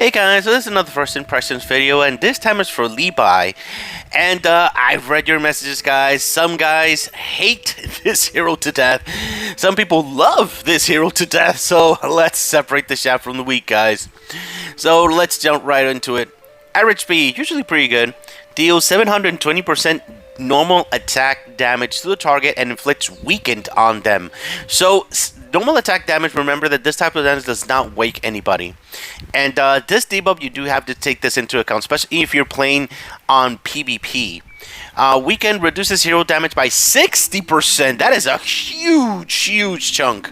Hey guys, so this is another first impressions video, and this time it's for Li-Bai. And I've read your messages, guys. Some guys hate this hero to death. Some people love this hero to death. So let's separate the chaff from the wheat, guys. So let's jump right into it. Average speed, usually pretty good. Deals 720% normal attack damage to the target and inflicts weakened on them. So normal attack damage, remember that this type of damage does not wake anybody. And this debuff, you do have to take this into account, especially if you're playing on PvP. Weakened reduces hero damage by 60%. That is a huge chunk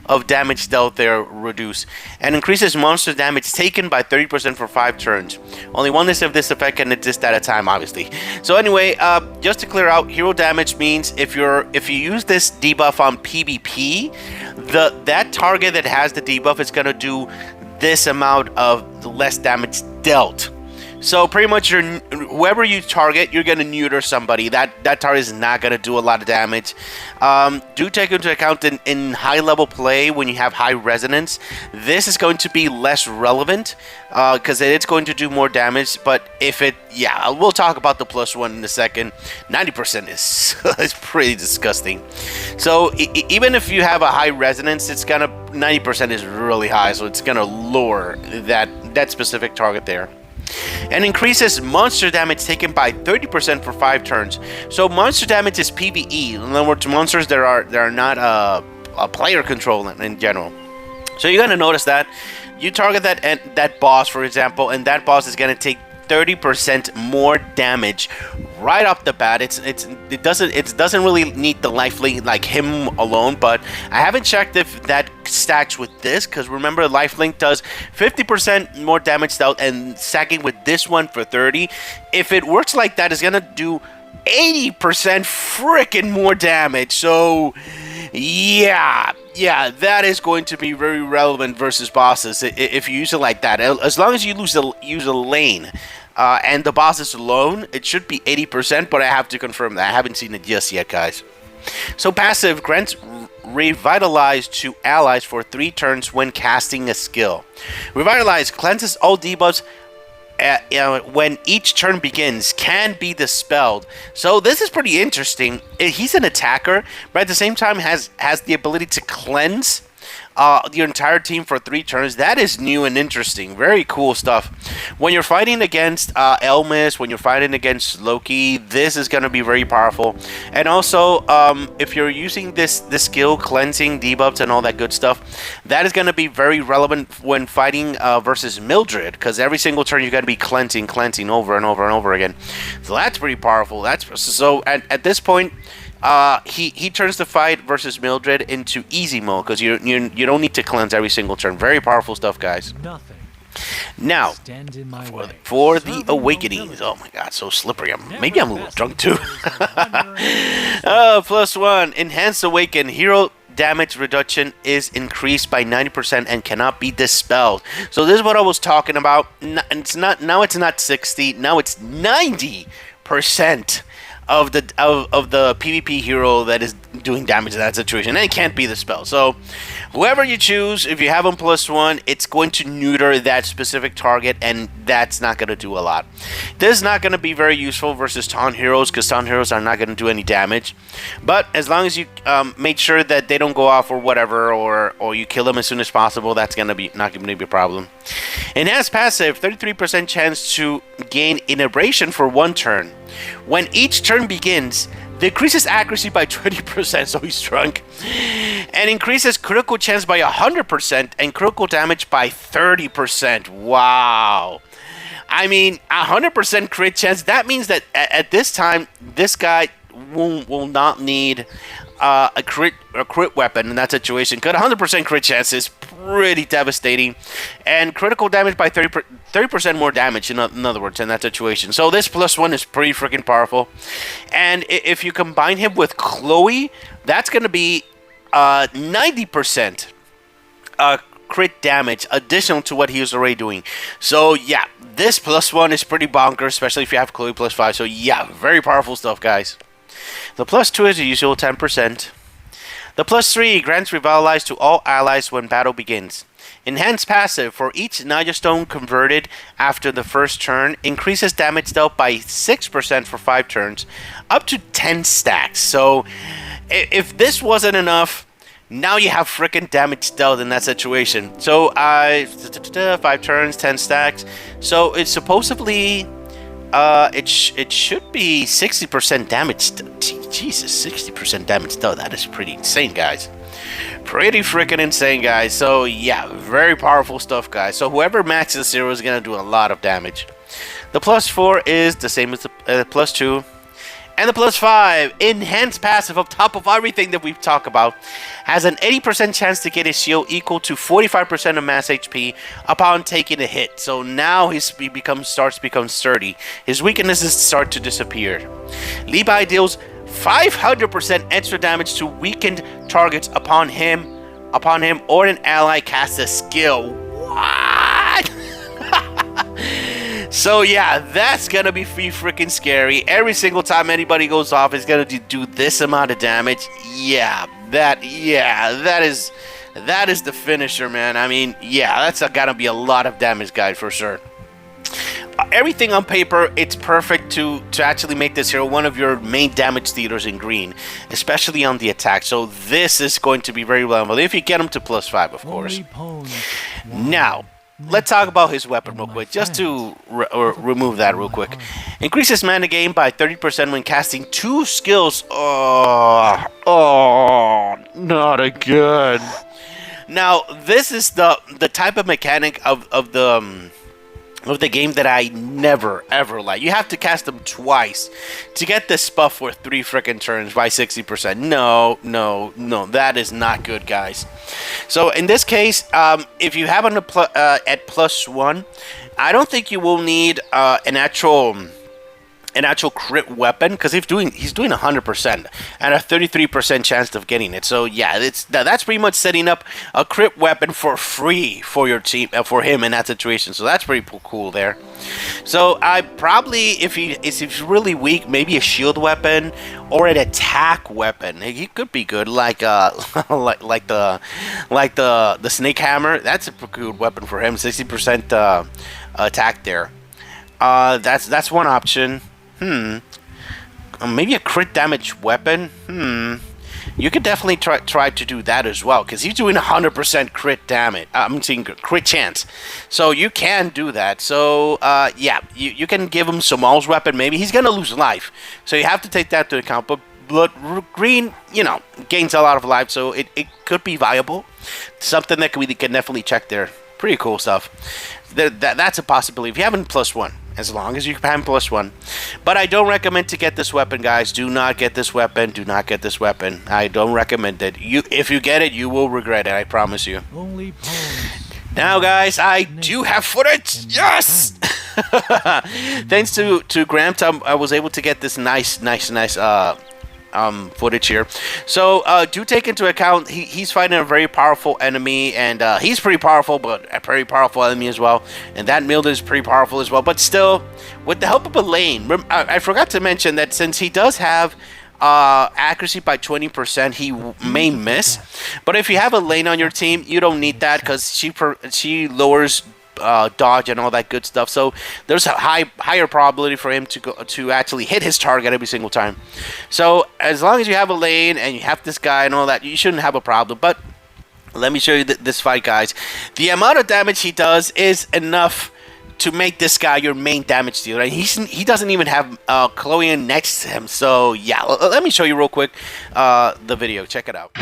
of damage dealt there reduced. And increases monster damage taken by 30% for 5 turns. Only one of this effect can exist at a time, obviously. So anyway, just to clear out, hero damage means if you use this debuff on PvP, that target that has the debuff is gonna do this amount of less damage dealt. So pretty much whoever you target, you're gonna neuter somebody. That target is not gonna do a lot of damage. Do take into account in high level play, when you have high resonance, this is going to be less relevant because it's going to do more damage. But if we'll talk about the +1 in a second. 90% is pretty disgusting. So even if you have a high resonance, 90% is really high, so it's gonna lower that specific target there. And increases monster damage taken by 30% for 5 turns. So monster damage is PvE. In other words, monsters that are not a player control in general. So you're gonna notice that you target that boss, for example, and that boss is gonna take 30% more damage right off the bat. It doesn't really need the lifelink like him alone, but I haven't checked if that stacks with this, because remember, lifelink does 50% more damage dealt, and stacking with this one for 30. If it works like that, it's gonna do 80% freaking more damage. So yeah, that is going to be very relevant versus bosses if you use it like that. As long as you use a lane and the boss is alone, it should be 80%, but I have to confirm that. I haven't seen it just yet, guys. So passive grants Revitalize to allies for 3 turns when casting a skill. Revitalize cleanses all debuffs when each turn begins, can be dispelled. So this is pretty interesting. He's an attacker, but at the same time has the ability to cleanse the entire team for 3 turns. That is new and interesting. Very cool stuff. When you're fighting against Elmis, when you're fighting against Loki, this is going to be very powerful. And also, if you're using this skill, cleansing, debuffs, and all that good stuff, that is going to be very relevant when fighting versus Mildred, because every single turn you're going to be cleansing over and over again. So that's pretty powerful. So at this point, he turns the fight versus Mildred into easy mode, because you don't need to cleanse every single turn. Very powerful stuff, guys. Now, for the awakenings. Oh my god, so slippery. Maybe I'm a little drunk too. +1. Enhanced awaken. Hero damage reduction is increased by 90% and cannot be dispelled. So this is what I was talking about. It's not 60. Now it's 90% of the PvP hero that is doing damage in that situation, and it can't be dispelled. So whoever you choose, if you have him +1, it's going to neuter that specific target, and that's not going to do a lot. This is not going to be very useful versus taunt heroes, because taunt heroes are not going to do any damage. But as long as you make sure that they don't go off or whatever, or you kill them as soon as possible, that's not going to be a problem. Enhanced passive, 33% chance to gain inhibition for 1 turn. When each turn begins, decreases accuracy by 20%, so he's drunk, and increases critical chance by 100% and critical damage by 30%. Wow. I mean, 100% crit chance. That means that at this time, this guy will not need a crit weapon in that situation, because 100% crit chance is pretty devastating, and critical damage by 30% more damage, in other words, in that situation. So this +1 is pretty freaking powerful. And if you combine him with Chloe, that's going to be 90% crit damage additional to what he was already doing. So yeah, this +1 is pretty bonkers, especially if you have Chloe +5. So yeah, very powerful stuff, guys. The +2 is the usual 10%. The +3 grants Revitalize to all allies when battle begins. Enhanced passive, for each Naga Stone converted after the first turn, increases damage dealt by 6% for 5 turns, up to 10 stacks. So, if this wasn't enough, now you have freaking damage dealt in that situation. So, 5 turns, 10 stacks. So, it's supposedly... it should be 60% damage. Jesus, 60% damage though. That is pretty insane, guys. Pretty freaking insane, guys. So yeah, very powerful stuff, guys. So whoever maxes 0 is gonna do a lot of damage. The +4 is the same as the +2. And the +5, enhanced passive, on top of everything that we've talked about, has an 80% chance to get his shield equal to 45% of mass HP upon taking a hit. So now he starts to become sturdy. His weaknesses start to disappear. Li-Bai deals 500% extra damage to weakened targets upon him or an ally casts a skill. What? So yeah, that's gonna be freaking scary. Every single time anybody goes off, it's gonna do this amount of damage. That is the finisher, man. I mean, yeah, that's gotta be a lot of damage, guys, for sure. Everything on paper, it's perfect to actually make this hero one of your main damage dealers in green, especially on the attack. So this is going to be very valuable if you get him to +5, of course. Now, let's talk about his weapon real quick, just to remove that real quick. Increases mana gain by 30% when casting 2 skills. Oh, not again. Now, this is the type of mechanic of the game that I never ever like. You have to cast them twice to get this buff for 3 freaking turns by 60%. No, that is not good, guys. So in this case, if you have at +1, I don't think you will need an actual crit weapon, because he's doing 100% and a 33% chance of getting it. So yeah, that's pretty much setting up a crit weapon for free for your team, for him in that situation. So that's pretty cool there. So I probably, if he's really weak, maybe a shield weapon or an attack weapon. He could be good, like like the snake hammer. That's a good weapon for him. 60% attack there. That's one option. Maybe a crit damage weapon. You could definitely try to do that as well, because he's doing 100% crit damage. I'm saying crit chance. So you can do that. So yeah, you can give him Somal's weapon. Maybe he's gonna lose life, so you have to take that into account. But blood green, gains a lot of life, so it could be viable. Something that we can definitely check there. Pretty cool stuff. That's a possibility if you have him +1. As long as you have him +1. But I don't recommend to get this weapon, guys. Do not get this weapon. Do not get this weapon. I don't recommend it. If you get it, you will regret it. I promise you. Now, guys, I do have footage. Yes! Thanks to Graham, I was able to get this nice footage here. So do take into account he's fighting a very powerful enemy, and he's pretty powerful, but a very powerful enemy as well, and that Milda is pretty powerful as well. But still, with the help of a lane, I forgot to mention that since he does have accuracy by 20%, he may miss. But if you have a lane on your team, you don't need that, because she lowers dodge and all that good stuff. So there's a higher probability for him to actually hit his target every single time. So as long as you have a lane and you have this guy and all that, you shouldn't have a problem. But let me show you this fight, guys. The amount of damage he does is enough to make this guy your main damage dealer. And he doesn't even have Chloe next to him. So yeah, let me show you real quick the video. Check it out.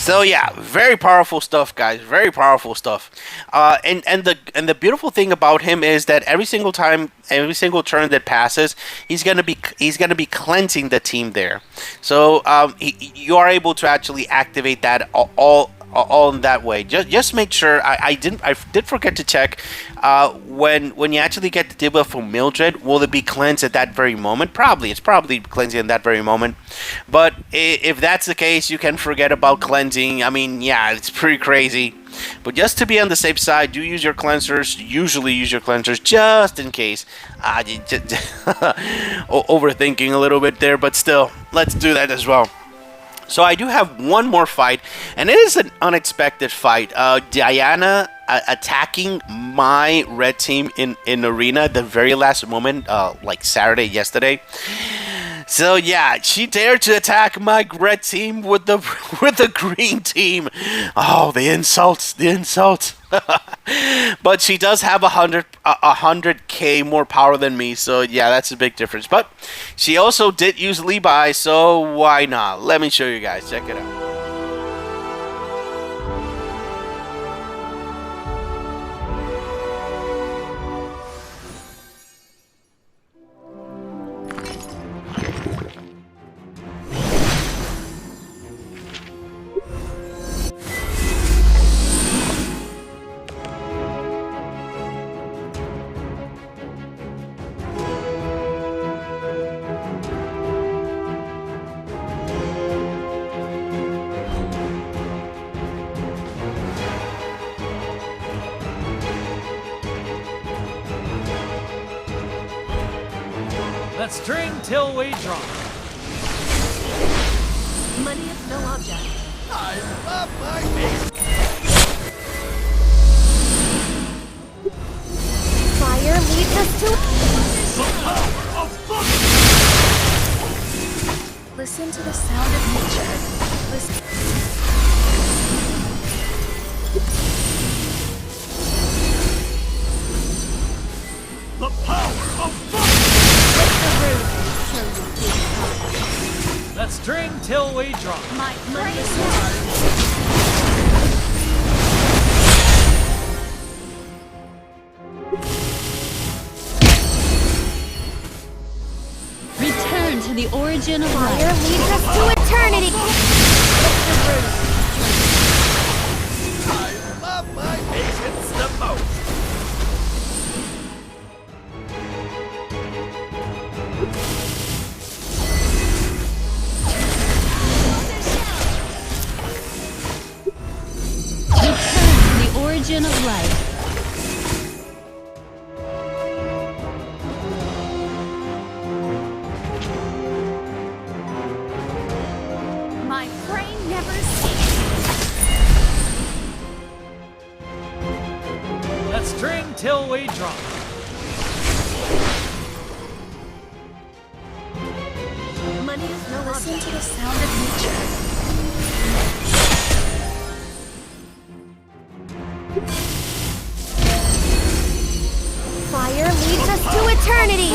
So yeah, very powerful stuff, guys. Very powerful stuff. And the beautiful thing about him is that every single time, every single turn that passes, he's gonna be cleansing the team there. So you are able to actually activate that all in that way. Just make sure. I did forget to check. When you actually get the debuff from Mildred, will it be cleansed at that very moment? Probably. It's probably cleansing at that very moment. But if that's the case, you can forget about cleansing. I mean, yeah, it's pretty crazy. But just to be on the safe side, do use your cleansers. Usually use your cleansers just in case. Overthinking a little bit there, but still, let's do that as well. So I do have one more fight, and it is an unexpected fight. Diana attacking my red team in arena at the very last moment, like Saturday, yesterday. So yeah, she dared to attack my red team with the with the green team. Oh, the insults, the insults. But she does have 100k more power than me, so yeah, that's a big difference. But she also did use Li-Bai, so why not? Let me show you guys. Check it out. Let's drink till we drop. Money is no object. I love my face. Fire leads us to The power of fire. listen to the sound of nature. Listen. The power of fire. Let's drink till we drop. My money is no Return to the origin of Fire life. leads us to eternity. I love my patience the most. Return to the origin of life. My brain never sleeps. Let's drink till we drop. Money is no listen to the sound of nature. Fire leads us to eternity.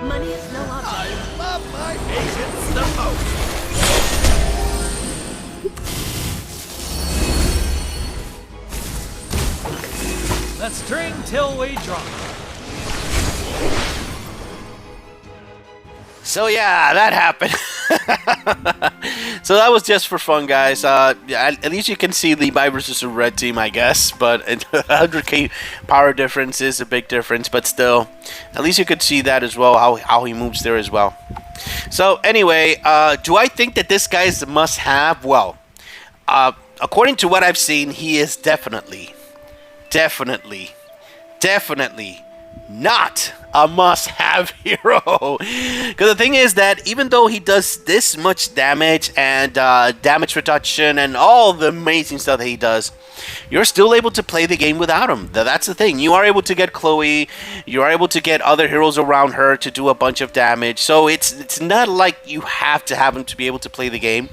Money is no object. I love my patience the most. Let's drink till we drop. So yeah, that happened. So that was just for fun, guys. At least you can see Li-Bai versus a red team, I guess. But 100k power difference is a big difference. But still, at least you could see that as well, how he moves there as well. So anyway, do I think that this guy is a must-have? Well, according to what I've seen, he is definitely not a must-have hero. Because the thing is that even though he does this much damage and damage reduction and all the amazing stuff that he does, you're still able to play the game without him. That's the thing. You are able to get Chloe. You are able to get other heroes around her to do a bunch of damage. So it's not like you have to have him to be able to play the game.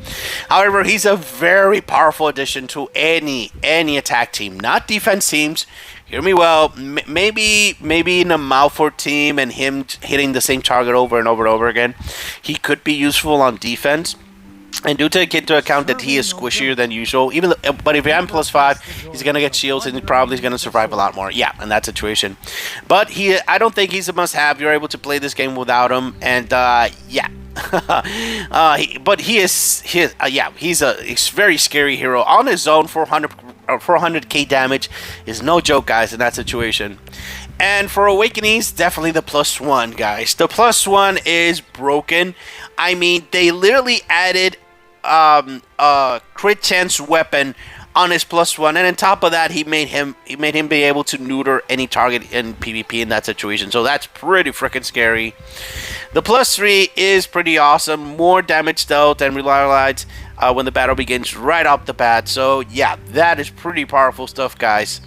However, he's a very powerful addition to any attack team, not defense teams. Hear me well. Maybe in a Malfort team and him hitting the same target over and over and over again, he could be useful on defense. And do take into account that he is squishier than usual. But if you have +5, he's gonna get shields and he probably is gonna survive a lot more. Yeah, in that situation. But I don't think he's a must-have. You're able to play this game without him, and yeah. But he's a very scary hero on his own. 400k damage is no joke, guys, in that situation. And for Awakenings, definitely the +1, guys. The +1 is broken. I mean, they literally added a crit chance weapon on his +1, and on top of that, he made him be able to neuter any target in PvP in that situation. So that's pretty freaking scary. The +3 is pretty awesome. More damage dealt and reliability when the battle begins right off the bat. So yeah, that is pretty powerful stuff, guys.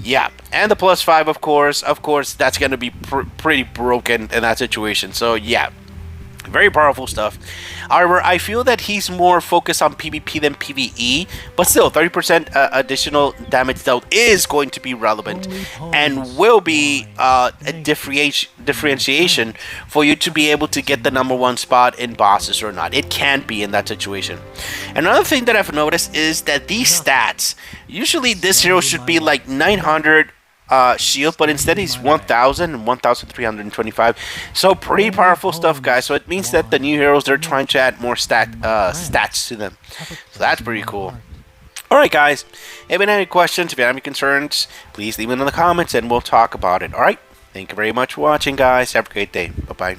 Yeah, and the +5, of course, that's going to be pretty broken in that situation. So yeah, very powerful stuff. However, I feel that he's more focused on PvP than PvE, but still, 30% additional damage dealt is going to be relevant and will be a differentiation for you to be able to get the #1 spot in bosses or not. It can be in that situation. Another thing that I've noticed is that these stats, usually this hero should be like 900 shield, but instead he's 1000 and 1325. So pretty powerful stuff, guys. So it means that the new heroes, they're trying to add more stats to them. So that's pretty cool. Alright, guys, if you have any questions, if you have any concerns, please leave them in the comments and we'll talk about it. Alright, thank you very much for watching, guys. Have a great day. Bye-bye.